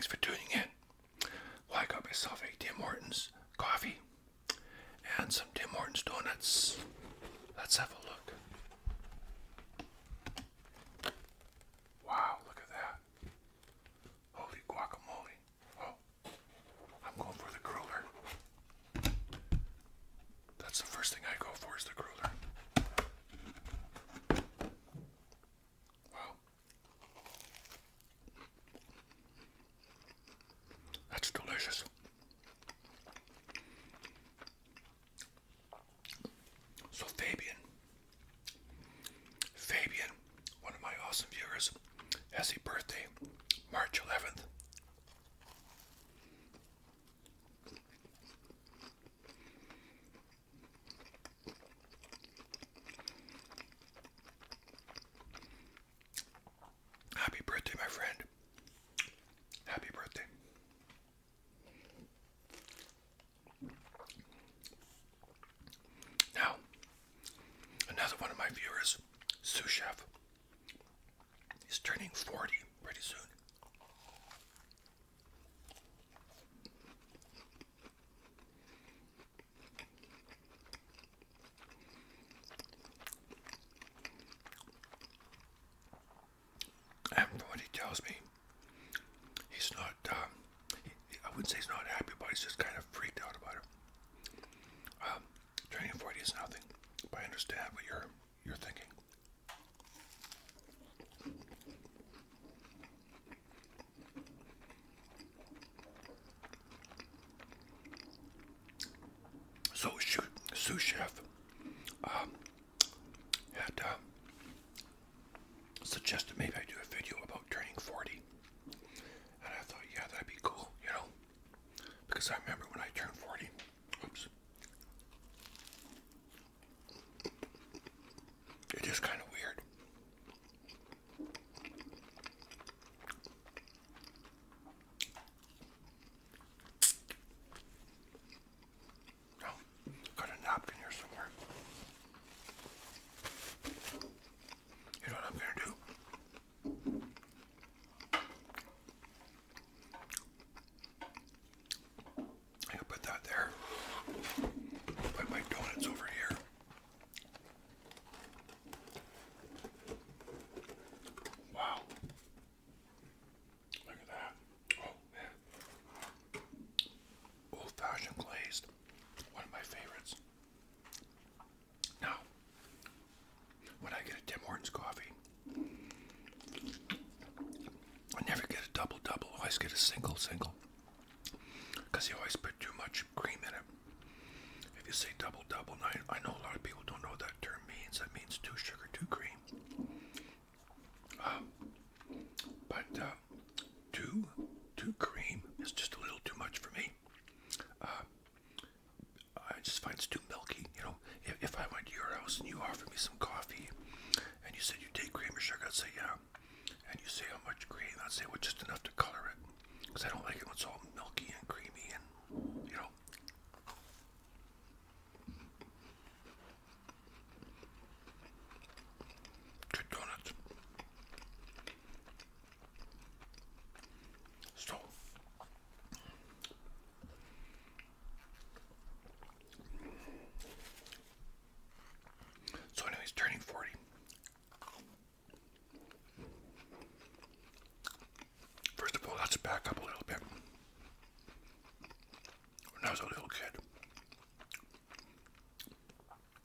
thanks for tuning in. Well, I got myself a Tim Hortons coffee and some Tim Hortons donuts. Let's have a look. Wow, look at that. Holy guacamole. Oh, I'm going for the cruller. That's the first thing I go for is the cruller. Wow. That's delicious. So Fabian, one of my awesome viewers, has a birthday, March 11th. Happy birthday, my friend. Happy birthday. Now, another one of my viewers, sous chef, is turning 40 pretty soon. And from what he tells me, he's not, I wouldn't say he's not happy, but he's just kind of freaked out about it. Turning 40 is nothing, but I understand what you're thinking. So, sous chef had suggested maybe I do a video about turning 40. And I thought, yeah, that'd be cool, because I remember when I turned 40. Oops. It is kind of weird. Oh, got a napkin here somewhere. You know what I'm gonna do? I can put that there. Put my donuts over here. Wow. Look at that. Oh, man. Old-fashioned glazed. One of my favorites. Now, when I get a Tim Hortons coffee, I never get a double-double. I always get a single. Because you always put too much cream in it. If you say double-double, I know a lot of people don't know what that term means. That means 2 sugar, 2 cream. But 2 cream is just a little too much for me. I just find it's too milky. If I went to your house and you offered me some coffee and you said you take cream or sugar, I'd say yeah. And you say how much cream, I'd say well just enough to color it. Because I don't like it when it's all milky and creamy and good donuts. So anyways, turning 40. First of all, let's back up a little bit. When I was a little kid,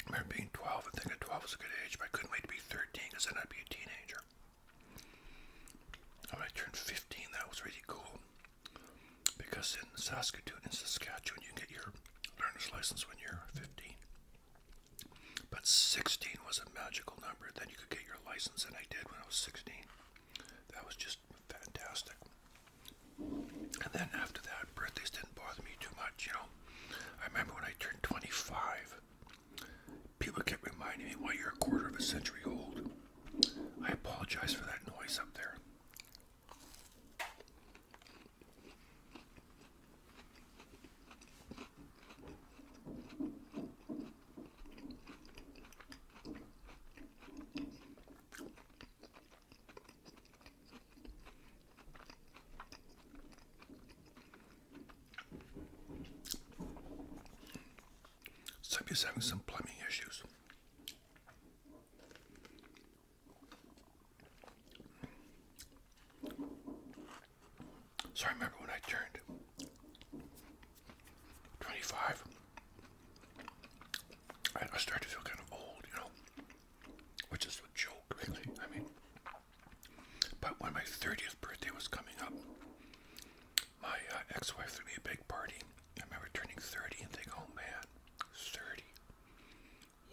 I remember being 12 and thinking 12 was a good age, but I couldn't wait to be 13 because then I'd be a teenager. And when I turned 15, that was really cool. Because in Saskatoon and Saskatchewan, you get your learner's license when you're 15. But 16 was a magical number. Then you could get your license, and I did when I was 16. That was just fantastic. And then after that, birthdays didn't bother me too much, I remember when I turned 25, people kept reminding me, well, you're a quarter of a century old. I apologize for that noise up there. is having some plumbing issues. So I remember when I turned 25, I started to feel kind of old, you know, which is a joke, really. I mean, but when my 30th birthday was coming up, my ex-wife threw me a big party. I remember turning 30 and thinking, oh man, 30.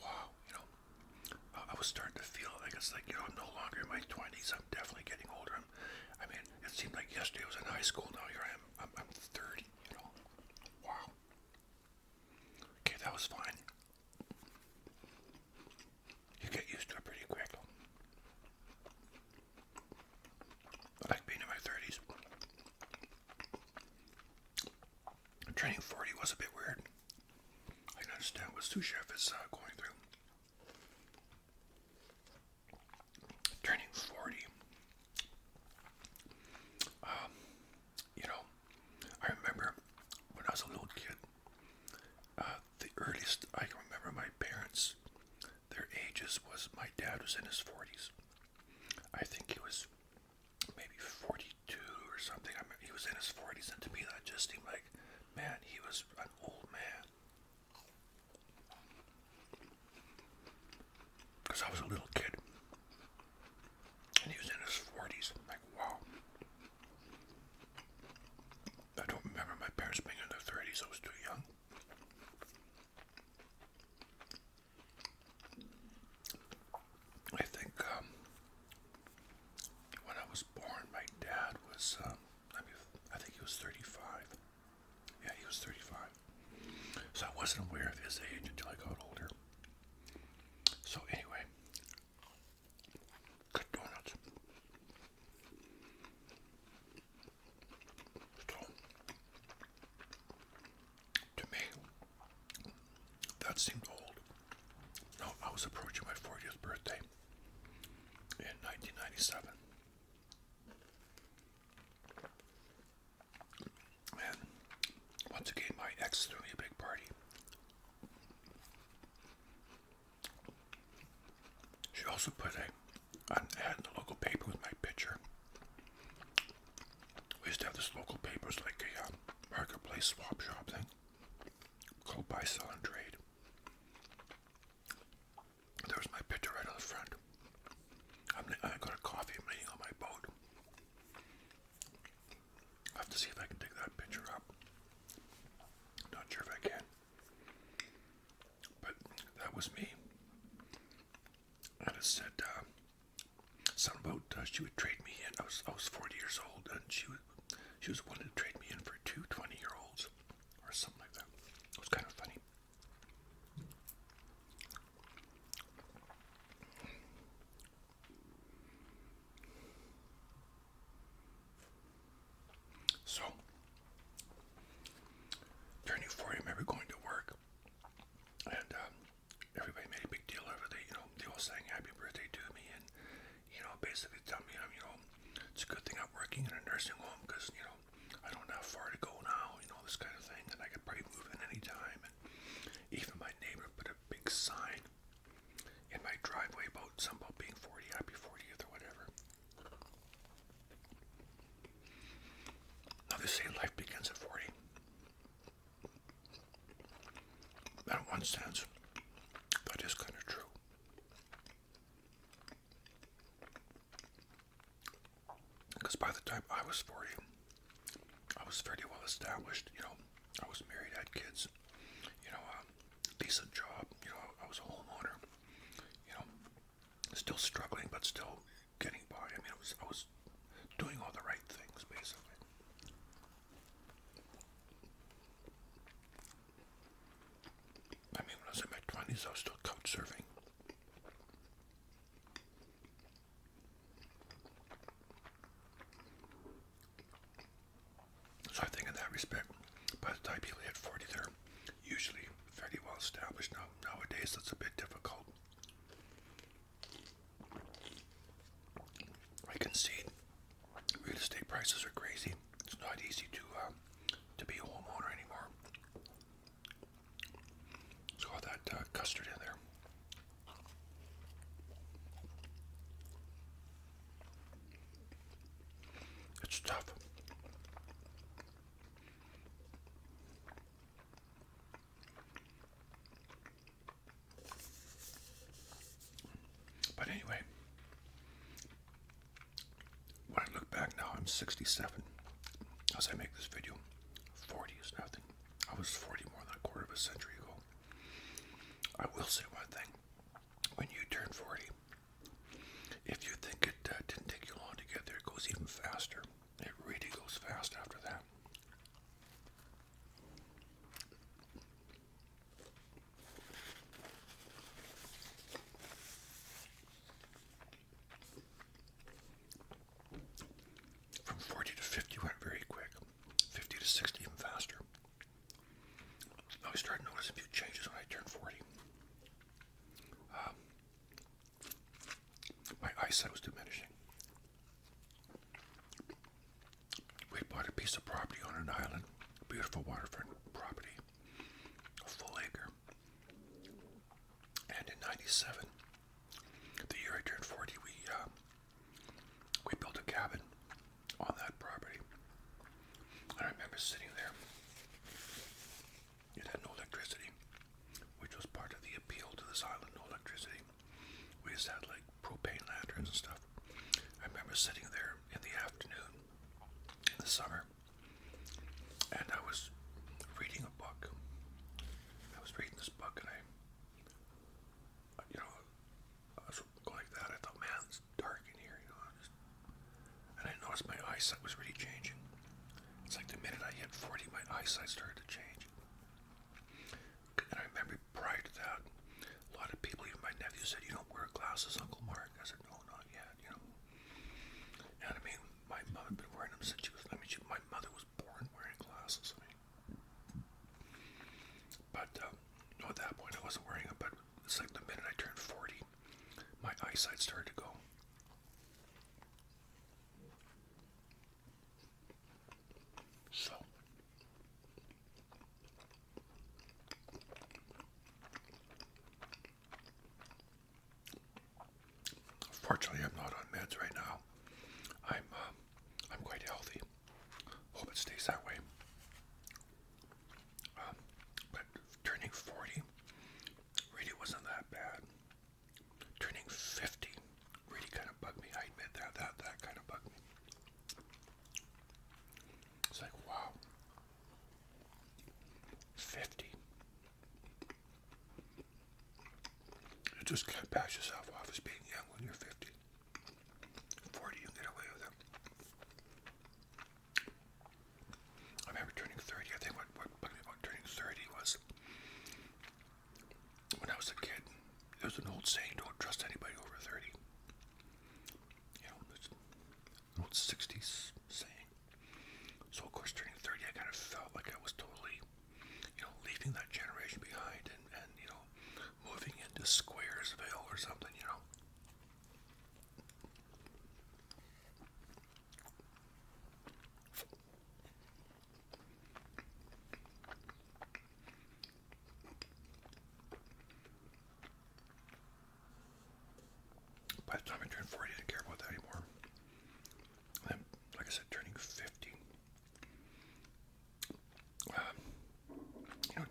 Wow, you know, I was starting to feel like it's like, you know, I'm no longer in my 20s. I'm definitely getting older. I mean, it seemed like yesterday I was in high school. Now here I am. I'm 30, you know. Wow. Okay, that was fine. You get used to it pretty quick. I like being in my 30s. Turning 40 was a bit weird. I can understand what sous chef is going through. Turning 40. You know, I remember when I was a little kid, the earliest I can remember my parents, their ages was my dad was in his 40s. I think he was maybe 42 or something. I mean, he was in his 40s, and to me that just seemed like, man, he was an old man. Because I was a little kid, and he was in his 40s. I'm like, wow. I don't remember my parents being in their 30s. I was too young. I think when I was born, my dad was, I think he was 35. Yeah, he was 35. So I wasn't aware of his age until I got older. So anyway, good donuts. So, to me, that seemed old. No, I was approaching my 40th birthday in 1997. And once again, my ex threw me a big party. She also put an ad in the local paper with my picture. We used to have this local paper, it was like a marketplace swap shop thing called Buy, Sell, and Trade. There was my picture right on the front. I got a coffee, I'm laying on my boat. I have to see if I can dig that picture up. Not sure if I can. But that was me. And it said something about she would trade me in. I was 40 years old, and she was willing to trade me in for two 20-year-olds or something like that. It was kind of funny. So, turning 40, I remember going to work, and everybody made a big deal out of it. They all sang happy birthday to me, and, basically tell me, it's a good thing I'm working in a nursing home, because, I don't have far to go now, this kind of thing, and I could probably move in any time. And even my neighbor put a big sign in my driveway about being 40, happy 40th or whatever. Now they say life begins at 40. And in one sense, that is kind of true. Because by the time I was 40, I was fairly well established. I was married, had kids, decent job. I was a homeowner. Still struggling, but still getting by. I was doing all the right things, basically. When I was in my 20s, I was still couch surfing. So I think in that respect, by the time people hit 40, they're usually fairly well established. Nowadays, that's a bit difficult. I concede real estate prices are crazy. It's not easy to be a homeowner anymore. So that that custard in there. It's tough. But anyway, when I look back now, I'm 67 as I make this video. 40 is nothing. I was 40 more than a quarter of a century ago. I will say one thing. When you turn 40, if you think it didn't take you long to get there, it goes even faster. It really goes fast after that. From 40 to 50 went very quick. 50 to 60 even faster. I started noticing a few changes when I turned 40. My eyesight was diminishing. We bought a piece of property on an island, a beautiful waterfront property, a full acre. And in '97, the year I turned 40, we built a cabin on that property. And I remember sitting there. It had no electricity, which was part of the appeal to this island, no electricity. We just had like propane lanterns and stuff. I remember sitting there in the afternoon in the summer, and I was reading a book. I was reading this book, and I was going like that. I thought, man, it's dark in here, and I noticed my eyesight was really changing. It's like the minute I hit 40, my eyesight started to change. And I remember prior to that, a lot of people, even my nephew, said, "You don't wear glasses, Uncle Mark." I said, "No, not yet, And I mean, my mom had been wearing them since my mother was born wearing glasses. But no, at that point I wasn't wearing them. But it's like the minute I turned 40, my eyesight started to go. So, fortunately, I'm not on meds right now. I'm quite healthy. Hope it stays that way. But turning 40 really wasn't that bad. Turning 50 really kind of bugged me. I admit that kind of bugged me. It's like, wow, 50. You just can't pass yourself off as being young when you're 50. 40, you can get away with it. I remember turning 30. I think what bugged me about turning 30 was when I was a kid, there's an old saying, don't trust anybody over 30. It's an old 60s saying. So, of course, turning 30, I kind of felt like I was totally, leaving that generation behind and moving into Squaresville or something, By the time I turned 40, I didn't care about that anymore. And then, like I said, turning 50.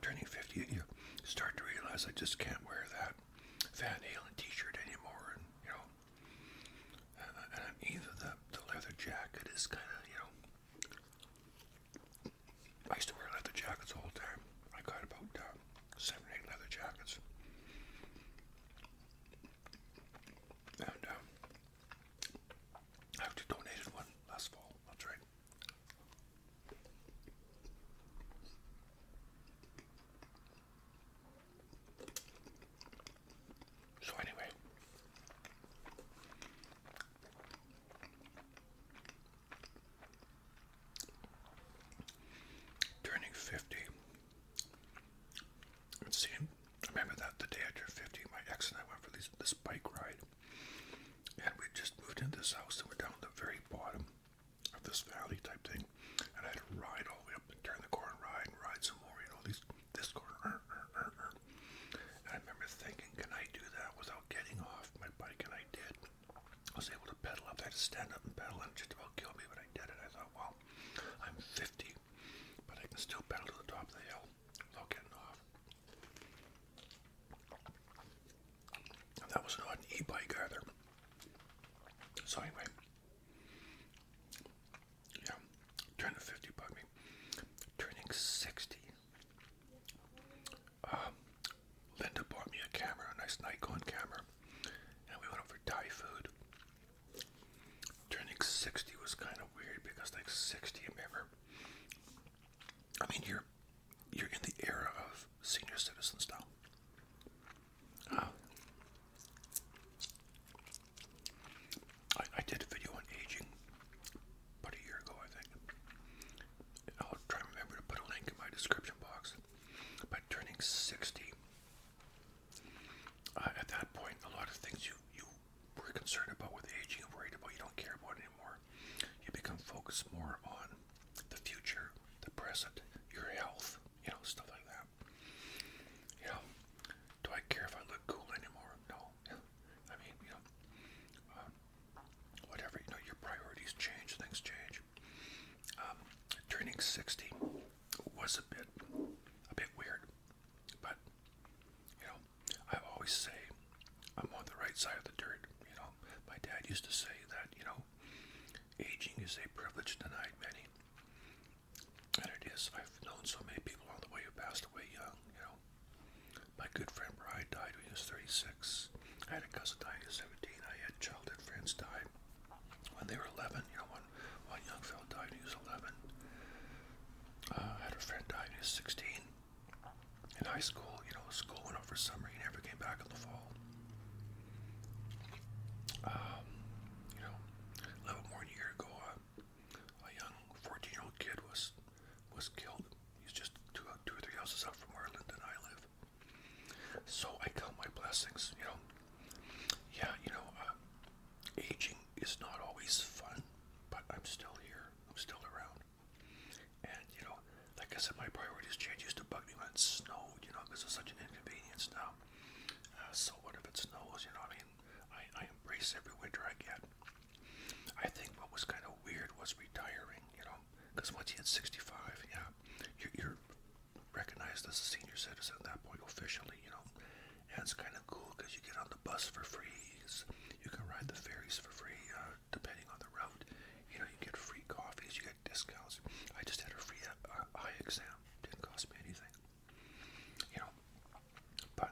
Turning 50, you start to realize I just can't wear that Van Halen t-shirt anymore. And either the leather jacket is kind of, I used to wear leather jackets all the time. I got about 7 or 8 leather jackets. And I actually donated one last fall. That's right. So anyway, turning 50. It seemed, I remember that the day I turned 50, my ex and I went for this bike ride. And we just moved into this house and we're down at the very bottom of this valley type thing. And I had to ride all the way up and turn the corner, ride some more, this corner. was able to pedal up. I had to stand up and pedal, and it just about killed me, but I did it. I thought, well, I'm 50, but I can still pedal to the top of the hill without getting off. And that was not an e-bike either. So anyway, yeah, turning 50 bugged me. Turning 60. Linda bought me a camera, a nice Nikon camera, and we went out for Thai food. Turning 60 was kind of weird because, like, 60, remember? I mean, you're in the era of senior citizens now. I did a video on aging about a year ago, I think. I'll try and remember to put a link in my description box. But turning 60, at that point, a lot of things you were concerned about with aging and worried about, you don't care about anymore. You become focused more on the future, the present, your health, stuff like that. Do I care if I look cool anymore? No. I mean, whatever, your priorities change, things change. Turning 60 was a bit weird, but I always say I'm on the right side of the dirt. My dad used to say that aging is a privilege denied many, and it is. I've known so many people along the way who passed away young. My good friend Bride died when he was 36. I had a cousin die when he was 17. I had childhood friends die when they were 11. One young fellow died when he was 11. I had a friend die when he was 16. In high school, school went out for summer. He never came back in the fall. A little more than a year ago, a young 14-year-old kid was killed. He's just two or three houses up from where Linda and I live. So I count my blessings. Aging is not always fun, but I'm still here. I'm still around. And, like I said, my priorities change. Used to bug me when it snowed, because it's such an inconvenience now. So what if it snows, I embrace every winter I get. I think what was kind of weird was retiring, because once you hit 65, yeah, you're recognized as a senior citizen at that point officially, and it's kind of cool because you get on the bus for free. You can ride the ferries for free, depending on the route. You get free coffees, you get discounts. I just had a free eye exam. Didn't cost me anything. But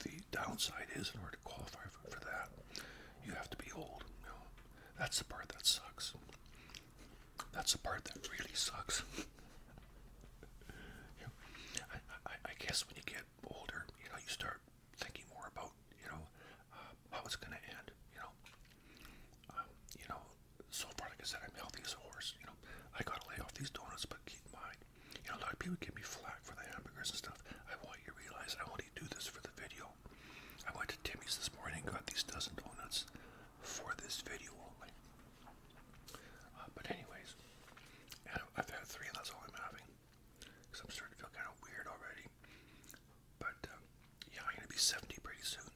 the downside is, in order to qualify for that, you have to be old. That's the part that sucks. That's the part that really sucks. I guess when you get older, you start thinking more about, how it's going to end. So far, like I said, I'm healthy as a horse. I got to lay off these donuts, but keep in mind, a lot of people give me flack for the hamburgers and stuff. I want you to realize I only do this for the video. I went to Timmy's this morning, got these dozen donuts for this video only. But anyways, I've had 3 and that's all I'm having, because I'm starting to feel kind of weird already. But yeah, I'm gonna be 70 pretty soon.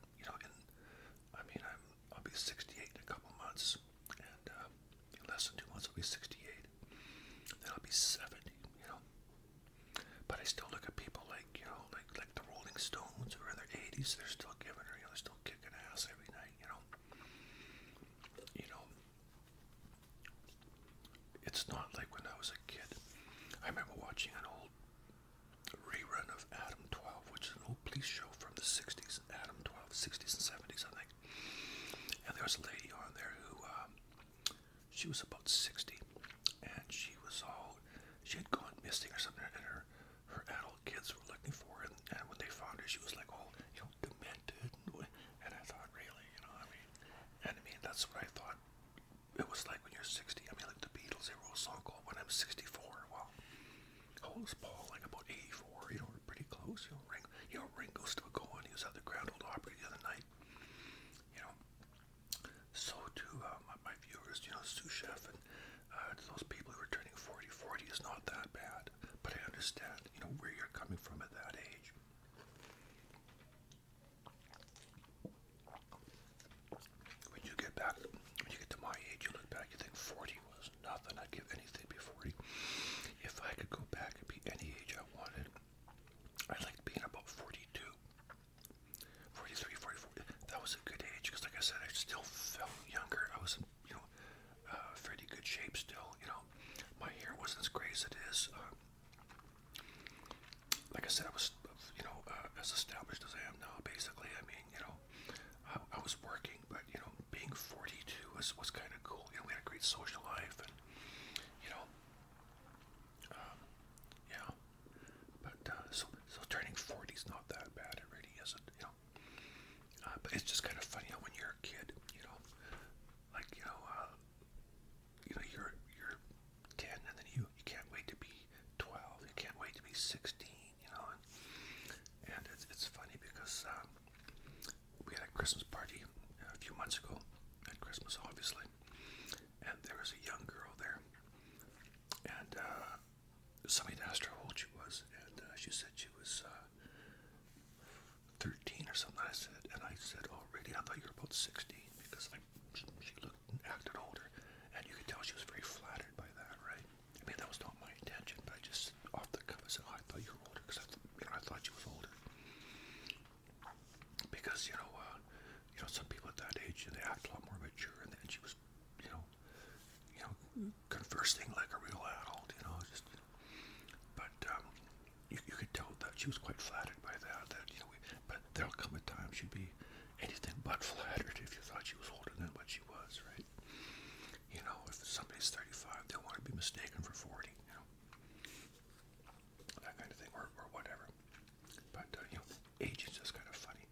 I'll be 68 in a couple months, and in less than 2 months I'll be 68. Then I'll be 70. But I still look at people like the Rolling Stones who are in their 80s. They're still giving her, they're still kicking ass every night. It's not like when I was a kid. I remember watching an old rerun of Adam 12, which is an old police show from the 60s. Adam 12, 60s and 70s, I think. And there was a lady on there who, she was about 60, and she had gone missing or something, and her adult kids were looking for her, and when they found her, she was like all, demented, and I thought, really, that's what I thought it was like when you're 60. Like the Beatles, they wrote a song called When I'm 64. Well, how old is Paul? Like about 84. We're pretty close. Ringo's still going. He was at the Grand Ole Opry the other night. So to my viewers, sous chef, and to those people who are turning 40, 40 is not that bad. But I understand, where you're coming from at that age. When you get back to 40 was nothing. I'd give anything to be 40. If I could go back and be any age I wanted, I liked being about 42, 43, 44. That was a good age because, like I said, I still felt younger. I was, fairly good shape still. My hair wasn't as gray as it is. Like I said, I was, as established as I am now, basically. I mean, I was working, but, being 42 was kind of cool. We had a great social life, and, yeah. But, so turning 40 is not that bad. It really isn't, but it's just kind of funny how when you're a kid, like, you're 10, and then you can't wait to be 12. You can't wait to be 16, and it's funny because we had a Christmas party a few months ago, at Christmas obviously, and there was a young girl there, and somebody asked her how old she was, and she said she was 13 or something. I said, oh really? I thought you were about 16, because she looked and acted older, and you could tell she was very flattered by that, right? I mean, that was not my intention, but I just off the cuff I said, oh, I thought you were older, because I thought she was older. Because some people at that age, they act a lot more mature, and then she was, conversing like a real adult, but you could tell that she was quite flattered by that. But there'll come a time she'd be anything but flattered if you thought she was older than what she was, right? If somebody's 35, they want to be mistaken for 40, that kind of thing, or whatever. But age is just kind of funny.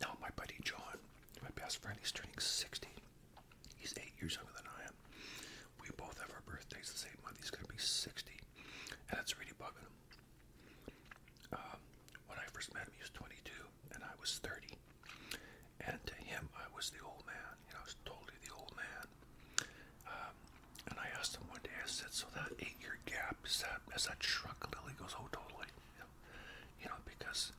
Now, my buddy John, my best friend, he's turning 60. He's 8 years younger than I am. We both have our birthdays the same month. He's going to be 60, and it's really bugging him. When I first met him, he was 22, and I was 30. And to him, I was the old man. I was totally the old man. And I asked him one day, I said, so that 8-year gap, has that shrunk a little? He goes, oh, totally. Because,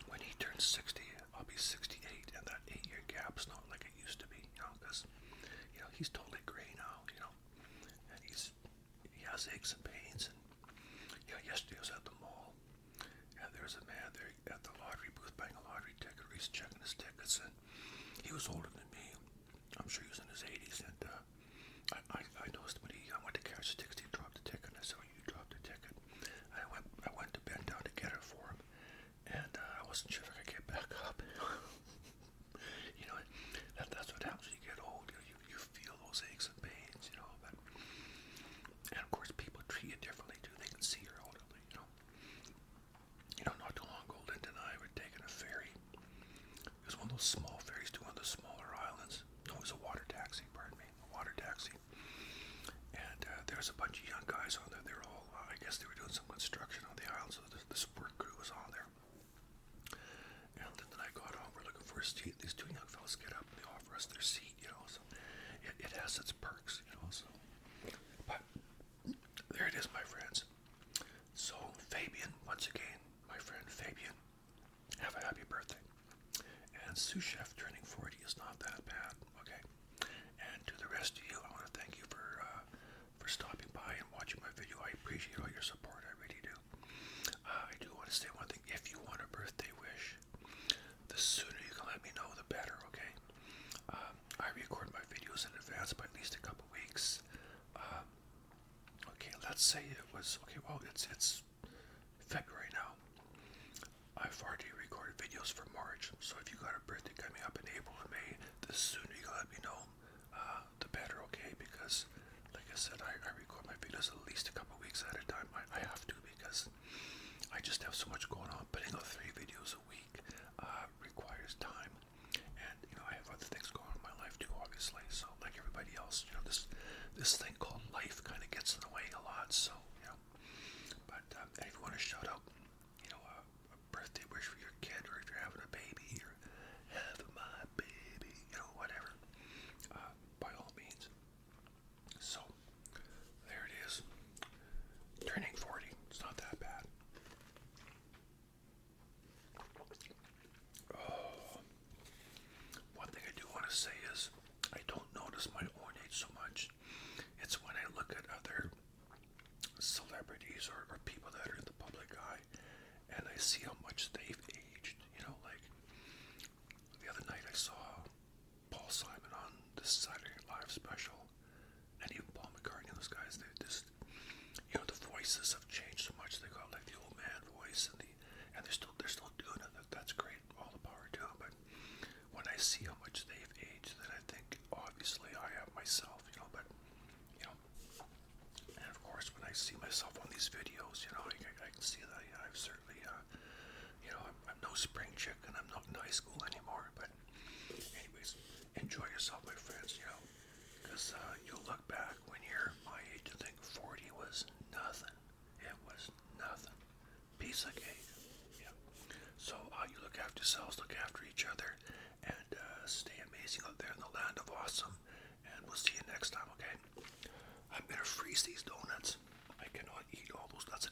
when he turns 60, I'll be 68, and that 8-year gap's not like it used to be, because, he's totally gray now, and he has aches and pains, and, yesterday I was at the mall, and there was a man there at the lottery booth buying a lottery ticket, or he's checking his tickets, and he was older than me. I'm sure he was in his 80s, and I noticed when he went to cash the tickets, he dropped the ticket, and I said, oh, you dropped the ticket. I went to bend down to get it for him, and I wasn't sure if I could get back up. That's what happens when you get old. You feel those aches and pains, but, and of course people treat you differently too. They can see you're elderly, not too long ago, Linda and I were taking a ferry. It was one of those small ferries to one of the smaller islands. No, it was a water taxi, pardon me, a water taxi. And there was a bunch of young guys on there. They were all, I guess they were doing some construction on the island, so this work crew was on there. And then I got on, we're looking for a seat. These two young fellas get up and they offer us their seat, so it has its perks, so. But there it is, my friends. So Fabian, once again, my friend Fabian, have a happy birthday. And sous chef turning 40 is not that bad, okay? And to the rest of you, I want to thank you for stopping by and watching my video. I appreciate all your support, I really do. I do want to say one thing. If you want a birthday wish, the sooner you can let me know, the better, okay? I record my videos in advance by at least a couple weeks. Okay, let's say it was, it's February now. I've already recorded videos for March, so if you got a birthday coming up in April or May, the sooner you can let me know, the better, okay? Because, like I said, I record my videos at least a couple weeks at a time. I have to, because I just have so much going on. Putting out 3 videos a week requires time, and I have other things going on in my life too, obviously. So like everybody else, this thing called life kind of gets in the way a lot. So but if you want to shout out, a birthday wish for your kid, or if you're having a baby, or have my baby, whatever, by all means. So there it is. Turning 40, it's not that bad. One thing I do want to I don't notice my own age so much. It's when I look at other celebrities or people that are in the public eye, and I see how much they've aged. You know, like the other night I saw Paul Simon on this Saturday Night Live special, and even Paul McCartney and those guys. They just, you know, the voices have changed so much. They got like the old man voice, and they're still doing it. That's great. All the power to them. But when I see how much they've aged, then I think obviously I have myself. You know, but you know. And of course, when I see myself on these videos, you know, I can see that I've certainly, you know, I'm no spring chicken. I'm not in high school anymore. But anyways, enjoy yourself, my friends, you know, because you'll look back when you're my age and think 40 was nothing. It was nothing. Piece of cake. Yeah. So you look after yourselves, look after each other, and stay amazing out there in the land of awesome. And we'll see you next time, okay? I'm gonna freeze these donuts. I cannot eat all those. That's an